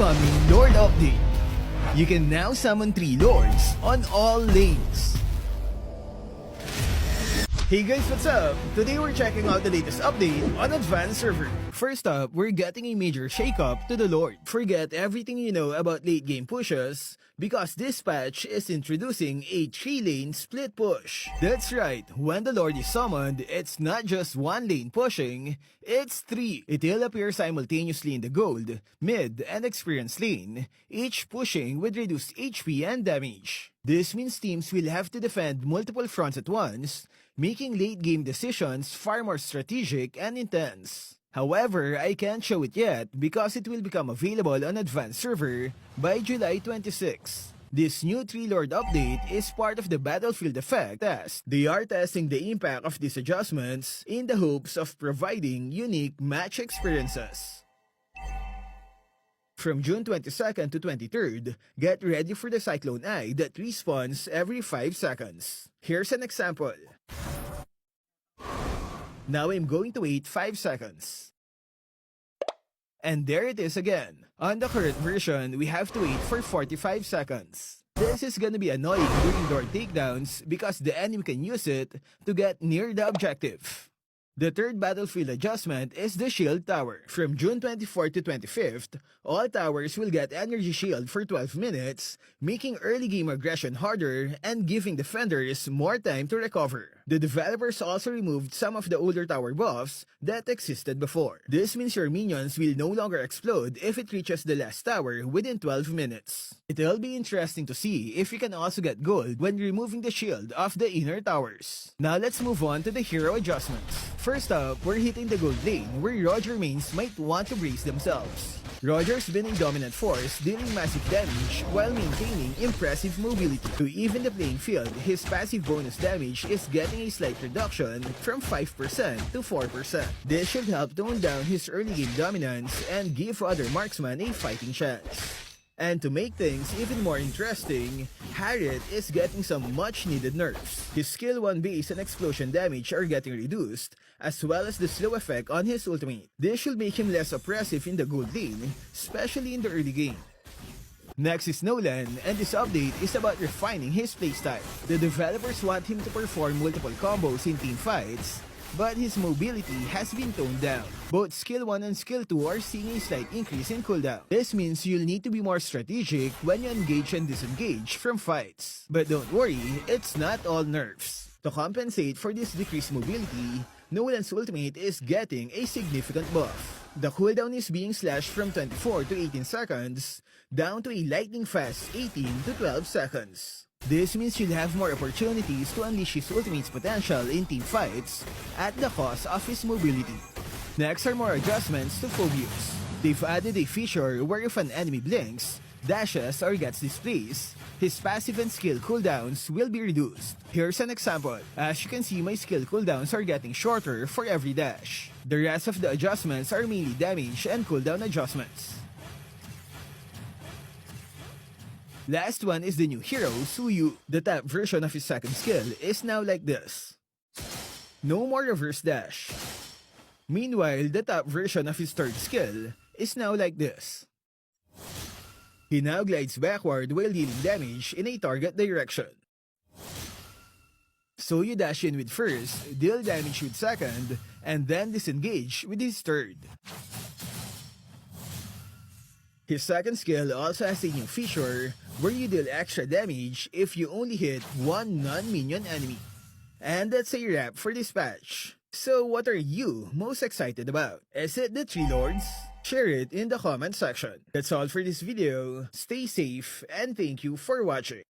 upcoming Lord Update. You can now summon 3 Lords on all lanes. Hey guys, what's up? Today we're checking out the latest update on Advanced Server. First up, we're getting a major shakeup to the Lord. Forget everything you know about late game pushes, because this patch is introducing a 3-lane split push. That's right, when the Lord is summoned, it's not just 1 lane pushing, it's 3. It'll appear simultaneously in the gold, mid, and experience lane, each pushing with reduced HP and damage. This means teams will have to defend multiple fronts at once, making late-game decisions far more strategic and intense. However, I can't show it yet because it will become available on Advanced Server by July 26. This new 3-Lord update is part of the Battlefield Effect test. They are testing the impact of these adjustments in the hopes of providing unique match experiences. From June 22nd to 23rd, get ready for the Cyclone Eye that respawns every 5 seconds. Here's an example. Now I'm going to wait 5 seconds. And there it is again. On the current version, we have to wait for 45 seconds. This is gonna be annoying during door takedowns because the enemy can use it to get near the objective. The third battlefield adjustment is the Shield Tower. From June 24 to 25th, all towers will get Energy Shield for 12 minutes, making early game aggression harder and giving defenders more time to recover. The developers also removed some of the older tower buffs that existed before. This means your minions will no longer explode if it reaches the last tower within 12 minutes. It'll be interesting to see if you can also get gold when removing the shield of the inner towers. Now let's move on to the hero adjustments. First up, we're hitting the gold lane where Roger mains might want to brace themselves. Roger's been a dominant force, dealing massive damage while maintaining impressive mobility. To even the playing field, his passive bonus damage is getting a slight reduction from 5% to 4%. This should help tone down his early game dominance and give other marksmen a fighting chance. And to make things even more interesting, Harriet is getting some much needed nerfs. His skill 1 base and explosion damage are getting reduced, as well as the slow effect on his ultimate. This should make him less oppressive in the gold lane, especially in the early game. Next is Nolan, and this update is about refining his playstyle. The developers want him to perform multiple combos in team fights, but his mobility has been toned down. Both skill 1 and skill 2 are seeing a slight increase in cooldown. This means you'll need to be more strategic when you engage and disengage from fights. But don't worry, it's not all nerfs. To compensate for this decreased mobility, Nolan's ultimate is getting a significant buff. The cooldown is being slashed from 24 to 18 seconds, down to a lightning fast 18 to 12 seconds. This means you'll have more opportunities to unleash his ultimate's potential in team fights at the cost of his mobility. Next are more adjustments to Phobius. They've added a feature where if an enemy blinks, dashes, or gets displaced, his passive and skill cooldowns will be reduced. Here's an example. As you can see, my skill cooldowns are getting shorter for every dash. The rest of the adjustments are mainly damage and cooldown adjustments. Last one is the new hero, Suyu. The top version of his second skill is now like this. No more reverse dash. Meanwhile, the top version of his third skill is now like this. He now glides backward while dealing damage in a target direction. So you dash in with first, deal damage with second, and then disengage with his third. His second skill also has a new feature where you deal extra damage if you only hit one non-minion enemy. And that's a wrap for this patch. So what are you most excited about? Is it the 3 Lords? Share it in the comment section. That's all for this video. Stay safe and thank you for watching.